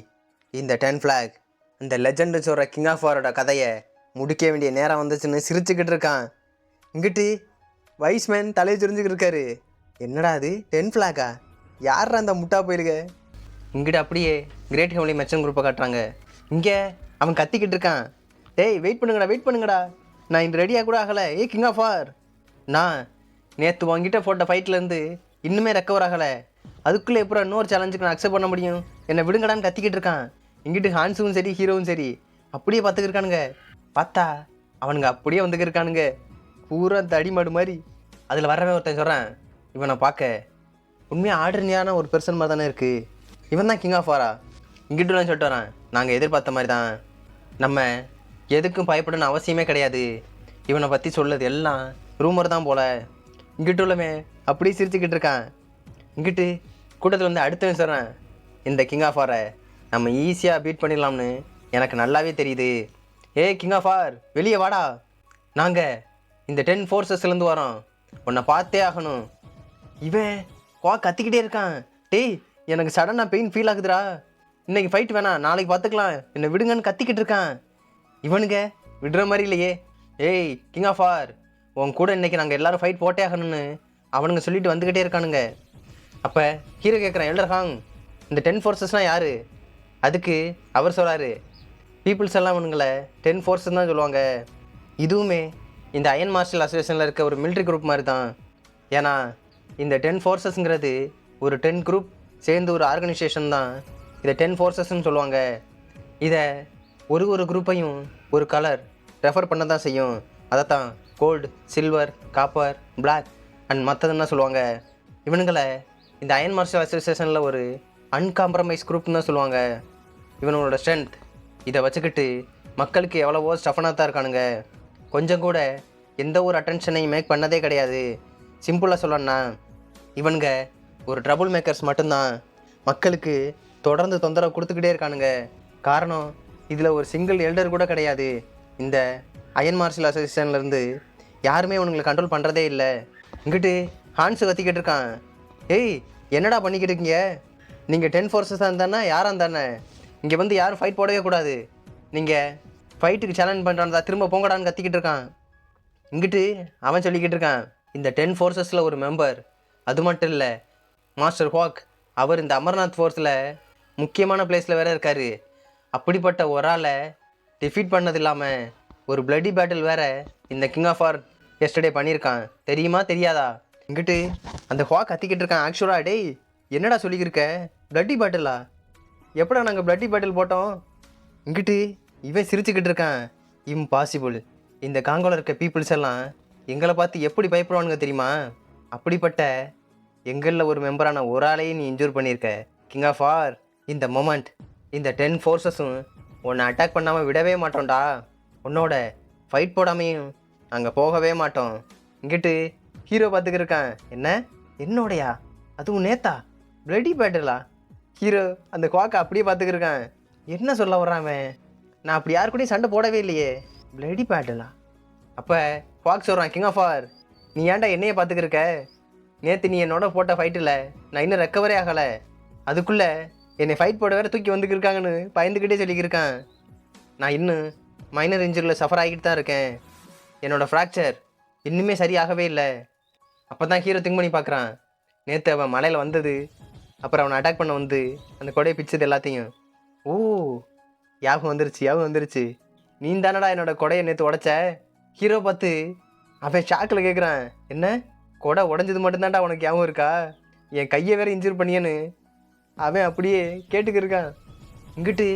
இந்த 10 ஃப்ளாக் இந்த லெஜெண்டு சொல்கிற கிங் ஆஃப் வாரோட கதையை முடிக்க வேண்டிய நேரம் வந்துச்சுன்னு சிரிச்சுக்கிட்டு இருக்கான். இங்கிட்டு வைஸ்மேன் தலையை தெரிஞ்சுக்கிட்டு இருக்காரு. என்னடா அது 10 ஃப்ளாக்கா? யாரா அந்த முட்டா போயிருக்க? இங்கிட்ட அப்படியே கிரேட் ஹெவன்லி மெர்ச்சன்ட் குரூப்பை காட்டுறாங்க. இங்கே அவன் கத்திக்கிட்டு இருக்கான். டேய் வெயிட் பண்ணுங்கடா, நான் இந்த ரெடியாக கூட ஆகலை. கிங் ஆஃப் ஆர், நான் நேற்று வாங்கிட்ட போட்ட ஃபைட்லேருந்து இன்னுமே ரெக்கவர் ஆகலை. அதுக்குள்ளே எப்போ இன்னொரு சேலஞ்சுக்கு நான் அக்செப்ட் பண்ண முடியும்? என்னை விடுங்கடான்னு கத்திக்கிட்டு இருக்கான். இங்கிட்டு ஹான்ஸும் சரி ஹீரோவும் சரி அப்படியே பார்த்துக்கிருக்கானுங்க. பார்த்தா அவனுங்க அப்படியே வந்துக்கிருக்கானுங்க பூரா தடிமாடு மாதிரி. அதில் வரவே ஒருத்தன் சொல்கிறேன், இவனை பார்க்க உண்மையாக ஆர்டினரியான ஒரு பெர்சன் மாதிரி தானே இருக்குது. இவன் தான் கிங் ஆஃப் ஆரா? இங்கிட்டுலாம் சொல்லிட்டு வரான், நாங்கள் எதிர்பார்த்த மாதிரி தான். நம்ம எதுக்கும் பயப்படணும்னு அவசியமே கிடையாது. இவனை பற்றி சொல்லுது எல்லாம் ரூமர் தான் போல். இங்கிட்டு உள்ளமே அப்படியே சிரிச்சுக்கிட்டு இருக்கான். இங்கிட்டு கூட்டத்தில் வந்து அடுத்தவன் சொல்கிறேன், இந்த கிங் ஆஃப் ஆரை நம்ம ஈஸியாக பீட் பண்ணிடலாம்னு எனக்கு நல்லாவே தெரியுது. கிங் ஆஃப் ஆர் வெளியே வாடா, நாங்கள் இந்த 10 ஃபோர்ஸஸ்லேருந்து வரோம், உன்னை பார்த்தே ஆகணும். இவன் கத்திக்கிட்டே இருக்கான். டேய் எனக்கு சடனாக பெயின் ஃபீல் ஆகுதுடா, இன்றைக்கி ஃபைட் வேணாம், நாளைக்கு பார்த்துக்கலாம், என்னை விடுங்கன்னு கத்திக்கிட்டு இருக்கான். இவனுங்க விடுற மாதிரி இல்லையே. கிங் ஆஃப் ஆர், உன் கூட இன்றைக்கி நாங்கள் எல்லோரும் ஃபைட் போட்டே ஆகணும்னு அவனுங்க சொல்லிட்டு வந்துக்கிட்டே இருக்கானுங்க. அப்போ ஹீரோ கேட்குறான், எல்டர் ஹாங் இந்த 10 ஃபோர்ஸஸ்னால் யார்? அதுக்கு அவர் சொல்கிறாரு, பீப்புள்ஸ் எல்லாம் அவனுங்களை 10 ஃபோர்ஸஸ் தான் சொல்லுவாங்க. இதுவுமே இந்த அயன் மார்ஷல் அசோசியேஷனில் இருக்க ஒரு மிலிட்ரி குரூப் மாதிரி தான். ஏன்னா இந்த 10 ஃபோர்ஸஸ்ங்கிறது ஒரு 10 குரூப் சேர்ந்து ஒரு ஆர்கனைசேஷன் தான். இதை 10 ஃபோர்ஸஸ்ன்னு சொல்லுவாங்க. இதை ஒரு குரூப்பையும் ஒரு கலர் ரெஃபர் பண்ண தான் செய்யும். அதை தான் gold, silver, copper, black and மற்றதுன்னா சொல்லுவாங்க. இவனுங்களை இந்த அயன் மார்ஷல் அசோசியேஷனில் ஒரு அன்காம்ப்ரமைஸ் குரூப்னு தான் சொல்லுவாங்க. இவனோட ஸ்ட்ரென்த் இதை வச்சுக்கிட்டு மக்களுக்கு எவ்வளவோ ஸ்டஃபனாக தான் இருக்கானுங்க. கொஞ்சம் கூட எந்த ஒரு அட்டென்ஷனையும் மேக் பண்ணதே கிடையாது. சிம்பிளாக சொல்லணும்னா இவனுங்க ஒரு ட்ரபுள் மேக்கர்ஸ் மட்டும்தான். மக்களுக்கு தொடர்ந்து தொந்தரவு கொடுத்துக்கிட்டே இருக்கானுங்க. காரணம் இதில் ஒரு சிங்கிள் எல்டர் கூட கிடையாது. இந்த அயன் மார்ஷல் அசோசியேஷன்லேருந்து யாருமே இவனுங்களை கண்ட்ரோல் பண்ணுறதே இல்லை. இங்கிட்டு ஹான்ஸு கத்திக்கிட்டு இருக்கான். என்னடா பண்ணிக்கிட்டு இருக்கீங்க? நீங்கள் 10 ஃபோர்ஸஸாக இருந்தானே யாராக இருந்தானே இங்கே வந்து யாரும் ஃபைட் போடவே கூடாது. நீங்கள் ஃபைட்டுக்கு சேலஞ்ச் பண்ணுறான்டா, திரும்ப போங்கடான்னு கத்திக்கிட்டு இருக்கான். இங்கிட்டு அவன் சொல்லிக்கிட்டு இருக்கான், இந்த 10 ஃபோர்ஸஸில் ஒரு மெம்பர். அது மட்டும் இல்லை, மாஸ்டர் ஹாக் அவர் இந்த அமர்நாத் ஃபோர்ஸில் முக்கியமான பிளேஸில் வேறு இருக்கார். அப்படிப்பட்ட ஒரு ஆளை டிஃபீட் பண்ணது இல்லாமல் ஒரு பிளட்டி பேட்டில் வேறு இந்த கிங் ஆஃப் ஆர் எஸ்டர்டே பண்ணியிருக்கான். தெரியுமா தெரியாதா? இங்கிட்டு அந்த ஹாக் கத்திக்கிட்டு இருக்கான். ஆக்சுவலாக டேய் என்னடா சொல்லிக்கிருக்க? பிளட்டி பேட்டிலா? எப்படா நாங்கள் பிளட்டி பேட்டில் போட்டோம்? இங்கிட்டு இவன் சிரிச்சுக்கிட்டு இருக்கான். இம்பாசிபிள். இந்த காங்கோல இருக்க பீப்புள்ஸ் எல்லாம் எங்களை பார்த்து எப்படி பயப்படுவானுங்க தெரியுமா? அப்படிப்பட்ட எங்களில் ஒரு மெம்பரான ஒரு ஆளையும் நீ இன்ஜூர் பண்ணியிருக்க. கிங் ஆஃப் ஆர், இந்த மொமெண்ட் இந்த 10 ஃபோர்ஸஸும் உன்னை அட்டாக் பண்ணாமல் விடவே மாட்டோம்டா. உன்னோட ஃபைட் போடாமையும் நாங்கள் போகவே மாட்டோம். இங்கிட்டு ஹீரோ பார்த்துக்கிருக்கான். என்ன என்னோடையா? அதுவும் நேத்தா பிளட்டி பேட்டிலா? ஹீரோ அந்த குவாக்கை அப்படியே பார்த்துக்கிருக்கான். என்ன சொல்ல வர்றான் அவன்? நான் அப்படி யாரு கூடயும் சண்டை போடவே இல்லையே. பிளட்டி பேட்டிலா? அப்போ குவாக் சொல்கிறான், கிங் ஆஃப் ஆர் நீ ஏன்டா என்னையே பார்த்துக்கிருக்க? நேற்று நீ என்னோட போட்ட ஃபைட்டில் நான் இன்னும் ரெக்கவரே ஆகலை. அதுக்குள்ளே என்னை ஃபைட் போட வேறு தூக்கி வந்துக்கிருக்காங்கன்னு பயந்துக்கிட்டே சொல்லிக்கிருக்கான். நான் இன்னும் மைனர் இன்ஜுரியில் சஃபர் ஆகிட்டு தான் இருக்கேன். என்னோடய ஃப்ராக்சர் இன்னுமே சரியாகவே இல்லை. அப்போ தான் ஹீரோ திங்க் பண்ணி பார்க்குறான். நேற்று அவன் மலையில் வந்தது, அப்புறம் அவனை அட்டாக் பண்ண வந்து அந்த கொடையை பிச்சது எல்லாத்தையும். ஓ, ஞாபகம் வந்துருச்சு. நீ தானடா என்னோடய கொடையை நேற்று உடைச்ச? ஹீரோ பார்த்து அவன் ஷாக்கில் கேட்குறான், என்ன கொடை உடஞ்சது மட்டும்தான்டா உனக்கு ஞாபகம் இருக்கா? என் கையை வேறு இன்ஜூர் பண்ணியேன்னு அவன் அப்படியே கேட்டுக்கிருக்கான். இங்கிட்டு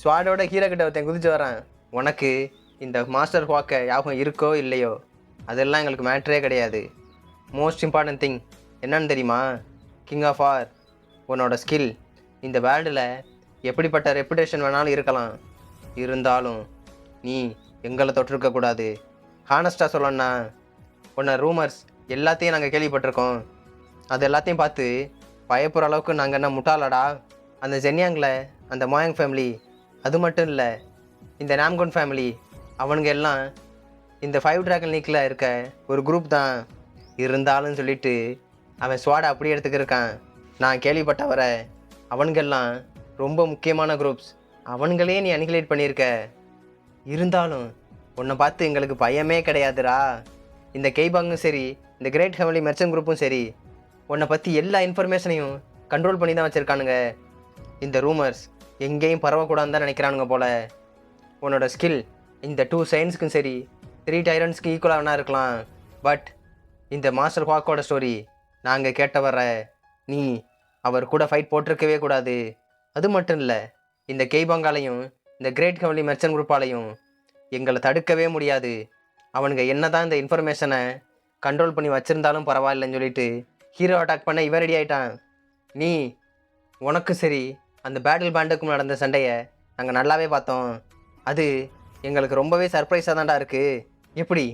ஸ்வாடோட ஹீரோ கிட்ட ஒருத்தன் குதிச்சு வரான். உனக்கு இந்த மாஸ்டர் ஹாக்கை ஞாபகம் இருக்கோ இல்லையோ அதெல்லாம் எங்களுக்கு மேட்ரே கிடையாது. மோஸ்ட் இம்பார்ட்டன்ட் திங் என்னன்னு தெரியுமா? கிங் ஆஃப் ஆர், உன்னோட ஸ்கில் இந்த வேர்ல்டில் எப்படிப்பட்ட ரெப்புடேஷன் வேணாலும் இருக்கலாம், இருந்தாலும் நீ எங்களை தொட்டிருக்கக்கூடாது. ஹானஸ்டாக சொல்லணும்னா உன்னை ரூமர்ஸ் எல்லாத்தையும் நாங்கள் கேள்விப்பட்டிருக்கோம். அது எல்லாத்தையும் பார்த்து பயப்படுற அளவுக்கு நாங்கள் என்ன முட்டாளடா? அந்த ஜென்யாங்கில் அந்த மோயாங் ஃபேமிலி, அது மட்டும் இல்லை இந்த நாம்குன் ஃபேமிலி, அவனுங்க எல்லாம் இந்த 5 டிராகன் லீக்கில் இருக்க ஒரு குரூப் தான். இருந்தாலும் சொல்லிட்டு அவன் ஸ்வாடை அப்படியே எடுத்துக்கிருக்கான். நான் கேள்விப்பட்ட வர அவனுங்கெல்லாம் ரொம்ப முக்கியமான குரூப்ஸ். அவனுங்களே நீ அனிகுலேட் பண்ணியிருக்க. இருந்தாலும் உன்னை பார்த்து எங்களுக்கு பயமே கிடையாதுடா. இந்த கெய்பாங்கும் சரி, இந்த கிரேட் ஃபேமிலி மெர்ச்சன்ட் குரூப்பும் சரி, உன்னை பற்றி எல்லா இன்ஃபர்மேஷனையும் கண்ட்ரோல் பண்ணி தான் வச்சுருக்கானுங்க. இந்த ரூமர்ஸ் எங்கேயும் பரவக்கூடாதுன்னு தான் நினைக்கிறானுங்க போல். உன்னோட ஸ்கில் இந்த 2 சயின்ஸுக்கும் சரி 3 டைரன்ஸ்க்கு ஈக்குவலாக வேணா இருக்கலாம். பட் இந்த மாஸ்டர் ஹாக்கோட ஸ்டோரி நாங்கள் கேட்ட வர நீ அவர் கூட ஃபைட் போட்டிருக்கவே கூடாது. அது மட்டும் இல்லை, இந்த கெய்பாங்காலையும் இந்த கிரேட் ஃபேமிலி மெர்ச்சன்ட் குரூப்பாலையும் எங்களை தடுக்கவே முடியாது. அவனுங்க என்ன தான் இந்த இன்ஃபர்மேஷனை கண்ட்ரோல் பண்ணி வச்சுருந்தாலும் பரவாயில்லைன்னு சொல்லிட்டு ஹீரோ அட்டாக் பண்ண இவன் ரெடி ஆகிட்டான். நீ உனக்கும் சரி அந்த பேட்டில் பேண்டுக்கும் நடந்த சண்டையை நாங்கள் நல்லாவே பார்த்தோம். அது எங்களுக்கு ரொம்பவே சர்ப்ரைஸாக தான்டா இருக்குது. எப்படி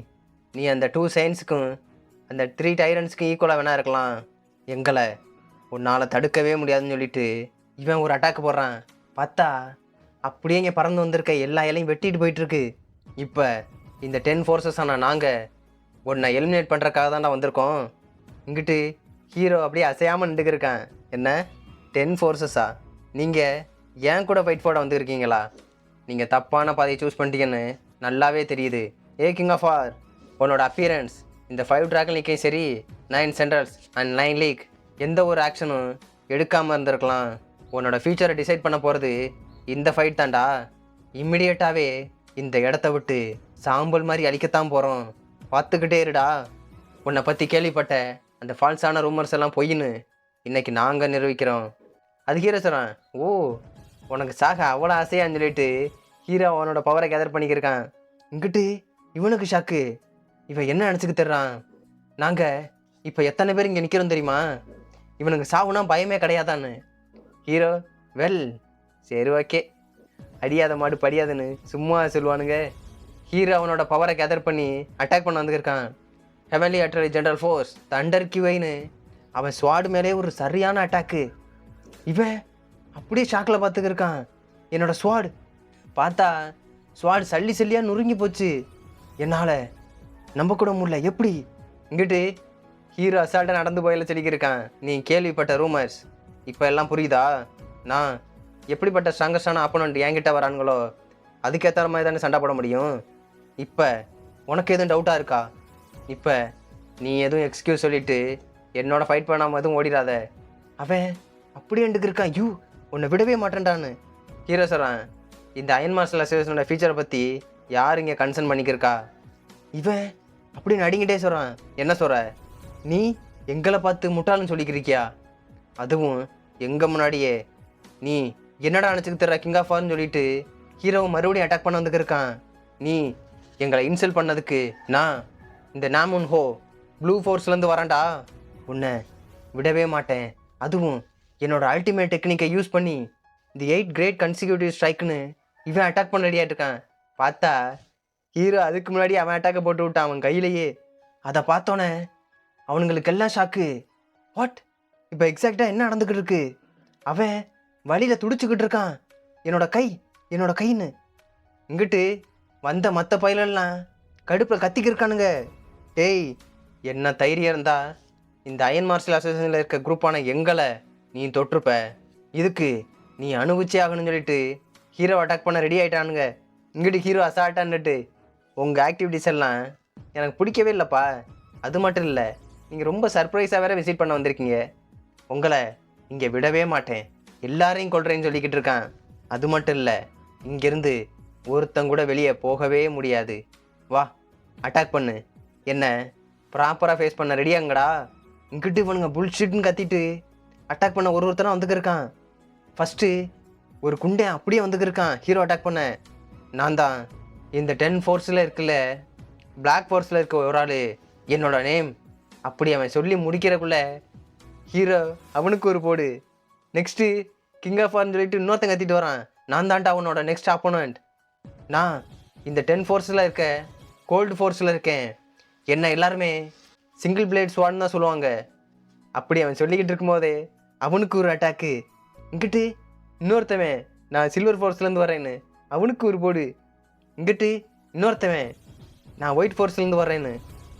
நீ அந்த 2 சயின்ஸுக்கும் அந்த 3 டைரன்ஸ்க்கும் ஈக்குவலாக வேணா இருக்கலாம், எங்களை உன்னால் தடுக்கவே முடியாதுன்னு சொல்லிட்டு இவன் ஒரு அட்டாக் போடுறான். பார்த்தா அப்படியே இங்கே பறந்து வந்திருக்க எல்லா இலையும் வெட்டிட்டு போயிட்டுருக்கு. இப்போ இந்த 10 ஃபோர்ஸஸான நாங்கள் உன்னை எலிமினேட் பண்ணுறக்காக தான்டா வந்திருக்கோம். இங்கிட்டு ஹீரோ அப்படியே அசையாமல் நின்றுக்கிருக்கான். என்ன 10 ஃபோர்ஸஸா? நீங்கள் ஏன் கூட ஃபைட் போட வந்துருக்கீங்களா? நீங்கள் தப்பான பாதையை சூஸ் பண்ணிட்டீங்கன்னு நல்லாவே தெரியுது. கிங் ஆஃப் ஆர், உன்னோட அப்பியரன்ஸ் இந்த 5 டிராகன் லீக்கையும் சரி 9 சென்ட்ரல்ஸ் அண்ட் 9 லீக் எந்த ஒரு ஆக்ஷனும் எடுக்காமல் இருந்திருக்கலாம். உன்னோட ஃபியூச்சரை டிசைட் பண்ண போகிறது இந்த ஃபைட் தான்டா. இம்மிடியேட்டாகவே இந்த இடத்த விட்டு சாம்பல் மாதிரி அழிக்கத்தான் போகிறோம். பார்த்துக்கிட்டே இருடா. உன்னை பற்றி கேள்விப்பட்ட அந்த ஃபால்ஸான ரூமர்ஸ் எல்லாம் பொய்ன்னு இன்றைக்கி நாங்கள் நிரூபிக்கிறோம். அது ஹீரோ சொல்கிறான். ஓ, உனக்கு சாக அவ்வளோ ஆசையான்னு சொல்லிட்டு ஹீரோ அவனோட பவரை கேதர் பண்ணிக்கிருக்கான். இங்கிட்டு இவனுக்கு ஷாக்கு. இவன் என்ன நினச்சிக்கு தர்றான்? நாங்கள் இப்போ எத்தனை பேர் இங்கே நிற்கிறோம் தெரியுமா? இவனுக்கு சாவுனா பயமே கிடையாதான்னு. ஹீரோ, வெல் சரி ஓகே, அடியாத மாடு படியாதுன்னு சும்மா சொல்லுவானுங்க. ஹீரோ அவனோட பவரை கேதர் பண்ணி அட்டாக் பண்ண வந்துருக்கான். ஹெவன்லி அட்ரரி ஜென்ரல் ஃபோர்ஸ் தண்டர் கியூவைன்னு அவன் ஸ்வாடு மேலே ஒரு சரியான அட்டாக்கு. இவன் அப்படியே ஷாக்கில் பார்த்துக்கிருக்கான். என்னோட ஸ்வாடு பார்த்தா ஸ்வாடு சல்லி சல்லியாக நொறுங்கி போச்சு. என்னால் நம்ப கூட முடியல. எப்படி? இங்கிட்டு ஹீரோ அசால்ட்டாக நடந்து போயில சொல்லிக்கிருக்கான். நீ கேள்விப்பட்ட ரூமர்ஸ் இப்போ எல்லாம் புரியுதா? நான் எப்படிப்பட்ட ஸ்ட்ராங்கஸ்டான ஆப்போனண்ட் என்கிட்ட வரானுங்களோ அதுக்கேற்ற மாதிரி தானே சண்டை போட முடியும். இப்போ உனக்கு எதுவும் டவுட்டாக இருக்கா? இப்போ நீ எதுவும் எக்ஸ்கியூஸ் சொல்லிவிட்டு என்னோட ஃபைட் பண்ணாமல் எதுவும் ஓடிடாத. அவன் அப்படியே இருக்கான். உன்னை விடவே மாட்டேன்டான்னு ஹீரோ சொல்கிறான். இந்த அயன் மார்ஷல் அசோசியேஷனோட ஃபியூச்சரை பற்றி யார் இங்கே கன்சர்ன் பண்ணிக்கிருக்கா? இவன் அப்படின்னு அடிங்கிட்டே சொல்கிறான். என்ன சொல்கிற? நீ எங்களை பார்த்து முட்டாள்னு சொல்லிக்கிருக்கியா? அதுவும் எங்கள் முன்னாடியே நீ என்னடா நினச்சிக்கு தர்ற கிங் ஆஃப் வார்னு சொல்லிட்டு ஹீரோவை மறுபடியும் அட்டாக் பண்ண வந்துக்கிருக்கான். நீ எங்களை இன்சல்ட் பண்ணதுக்கு நான் இந்த நாமுன் ஹோ ப்ளூ ஃபோர்ஸ்லேருந்து வரேன்டா. உன்னை விடவே மாட்டேன். அதுவும் என்னோட அல்டிமேட் டெக்னிக்கை யூஸ் பண்ணி தி 8 கிரேட் கன்சிக்யூட்டிவ் ஸ்ட்ரைக்குன்னு இவன் அட்டாக் பண்ண ரெடியாக இருக்கான். பார்த்தா ஹீரோ அதுக்கு முன்னாடி அவன் அட்டாக்கை போட்டு விட்டான் அவன் கையிலேயே. அதை பார்த்தோன்னே அவனுங்களுக்கெல்லாம் ஷாக்கு. வாட்? இப்போ எக்ஸாக்டாக என்ன நடந்துக்கிட்டு இருக்கு? அவன் வழியில் துடிச்சுக்கிட்டு இருக்கான். என்னோட கைன்னு. இங்கிட்டு வந்த மற்ற பயிலெல்லாம் கடுப்பில் கத்திக்கிருக்கானுங்க. டேய், என்ன தைரியம் இருந்தா இந்த அயன் மார்ஷல் அசோசியேஷனில் இருக்க குரூப்பான எங்களை நீ தொற்றுப்ப. இதுக்கு நீ அனுபவிச்சே ஆகணும்னு சொல்லிட்டு ஹீரோ அட்டாக் பண்ண ரெடி ஆகிட்டானுங்க. இங்கிட்டு ஹீரோ அசால்ட்டான்னுட்டு உங்கள் ஆக்டிவிட்டீஸ் எல்லாம் எனக்கு பிடிக்கவே இல்லைப்பா. அது மட்டும் இல்லை, நீங்கள் ரொம்ப சர்ப்ரைஸாக வேறு விசிட் பண்ண வந்திருக்கீங்க. உங்களை இங்கே விடவே மாட்டேன், எல்லாரையும் கொள்றேன்னு சொல்லிக்கிட்டு இருக்கான். அது மட்டும் இல்லை, இங்கேருந்து ஒருத்தங்கூட வெளியே போகவே முடியாது. வா, அட்டாக் பண்ணு. என்ன ப்ராப்பராக ஃபேஸ் பண்ண ரெடியாங்கடா. இங்கிட்டு இவனுங்க புல்ஷிட்னு கத்திட்டு அட்டாக் பண்ண ஒருத்தனாக வந்துக்கிருக்கான். ஃபஸ்ட்டு ஒரு குண்டே அப்படியே வந்துக்கிருக்கான் ஹீரோ அட்டாக் பண்ண. நான் தான் இந்த 10 ஃபோர்ஸில் இருக்குல்ல, பிளாக் ஃபோர்ஸில் இருக்க ஒரு ஆள், என்னோட நேம். அப்படி அவன் சொல்லி முடிக்கிறக்குள்ள ஹீரோ அவனுக்கு ஒரு போடு. நெக்ஸ்ட்டு கிங் ஆஃப் வார்னு சொல்லிட்டு இன்னொருத்தன் கத்திட்டு வரான். நான் தான்டா அவனோட நெக்ஸ்ட் ஆப்போனண்ட். நான் இந்த 10 ஃபோர்ஸில் இருக்க கோல்டு ஃபோர்ஸில் இருக்கேன். என்ன எல்லாருமே சிங்கிள் பிளேட் ஸ்வாட்னு தான் சொல்லுவாங்க. அப்படி அவன் சொல்லிக்கிட்டு இருக்கும்போதே அவனுக்கு ஒரு அட்டாக்கு. இங்கிட்டு இன்னொருத்தவன் நான் சில்வர் ஃபோர்ஸ்லேருந்து வரேன்னு அவனுக்கு ஒரு போடு. இங்கிட்டு இன்னொருத்தவன் நான் ஒயிட் ஃபோர்ஸ்லேருந்து வரேன்னு.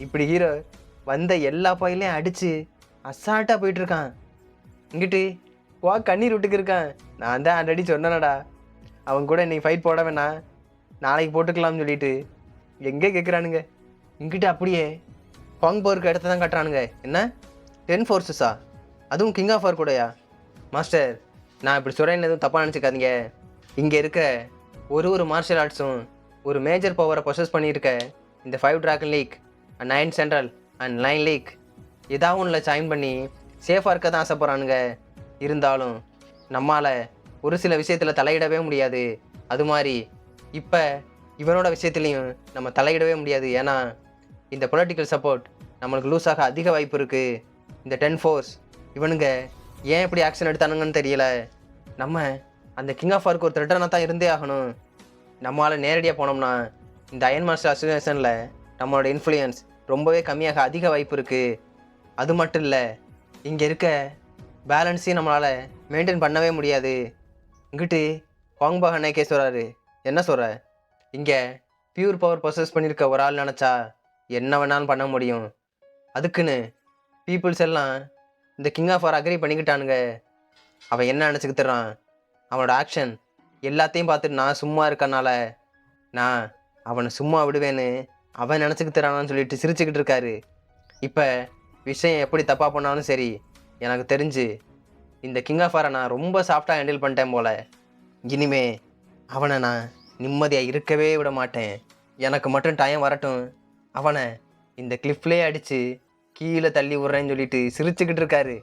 இப்படி ஹீரோ வந்த எல்லா பாயிலையும் அடித்து அசால்ட்டாக போயிட்டுருக்கான். இங்கிட்டு கண்ணீர் விட்டுக்கு இருக்கான். நான் தான் ஆல்ரெடி சொன்னேனடா, அவன் கூட இன்றைக்கி ஃபைட் போட வேணாம், நாளைக்கு போட்டுக்கலாம்னு சொல்லிட்டு எங்கே கேட்குறானுங்க. இங்கிட்ட அப்படியே ஹாங் பவருக்கு இடத்த தான் கட்டுறானுங்க. என்ன 10 ஃபோர்ஸஸா? அதுவும் கிங் ஆஃப் வார் கூடயா? மாஸ்டர், நான் இப்படி சொல்கிறேன்னு எதுவும் தப்பாக நினச்சிக்காதீங்க. இங்கே இருக்க ஒரு மார்ஷல் ஆர்ட்ஸும் ஒரு மேஜர் பவரை பொசஸ் பண்ணியிருக்க இந்த 5 dragon league and 9 central and 9 league ஏதாவது ஒன்றில் ஜாயின் பண்ணி சேஃபாக இருக்க தான் ஆசைப்பட்றானுங்க. இருந்தாலும் நம்மால் ஒரு சில விஷயத்தில் தலையிடவே முடியாது. அது மாதிரி இப்போ இவனோட விஷயத்துலையும் நம்ம தலையிடவே முடியாது. ஏன்னா இந்த பொலிட்டிக்கல் சப்போர்ட் நம்மளுக்கு லூஸ் ஆக அதிக வாய்ப்பு இருக்குது. இந்த 10 ஃபோர்ஸ் இவனுங்க ஏன் இப்படி ஆக்ஷன் எடுத்தானுங்கன்னு தெரியல. நம்ம அந்த கிங் ஆஃப் வார்க்கு ஒரு த்ரெட்டனாக தான் இருந்தே ஆகணும். நம்மளால் நேரடியாக போனோம்னா இந்த அயன் மாஸ்டர் அசோசியேஷனில் நம்மளோட இன்ஃப்ளூயன்ஸ் ரொம்பவே கம்மியாக அதிக வாய்ப்பு இருக்குது. அது மட்டும் இல்லை, இங்கே இருக்க பேலன்ஸையும் நம்மளால் மெயின்டைன் பண்ணவே முடியாது. இங்கிட்டு ஹாங்பாக் அன்னைக்கே சொல்கிறாரு. என்ன சொல்கிற? இங்கே பியூர் பவர் ப்ரொசஸ் பண்ணியிருக்க ஒரு ஆள் நினச்சா என்ன வேணாலும் பண்ண முடியும். அதுக்குன்னு பீப்புள்ஸ் எல்லாம் இந்த கிங் ஆஃப் வார் அக்ரி பண்ணிக்கிட்டானுங்க. அவன் என்ன நினச்சிக்கிட்டுறான், அவனோட ஆக்ஷன் எல்லாத்தையும் பார்த்துட்டு நான் சும்மா இருக்கனால நான் அவனை சும்மா விடுவேன்னு அவன் நினச்சிக்கிட்டுறானான்னு சொல்லிட்டு சிரிச்சுக்கிட்டு இருக்காரு. இப்போ விஷயம் எப்படி தப்பாக பண்ணாலும் சரி, எனக்கு தெரிஞ்சு இந்த கிங் ஆஃப் வாரை நான் ரொம்ப சாஃப்டாக ஹேண்டில் பண்ணிட்டேன் போல். இனிமே அவனை நான் நிம்மதியாக இருக்கவே விட மாட்டேன். எனக்கு மட்டும் டைம் வரட்டும், அவனை இந்த கிளிஃப்லேயே அடித்து கீழே தள்ளி விட்றேன்னு சொல்லிட்டு சிரிச்சுக்கிட்டு இருக்காரு.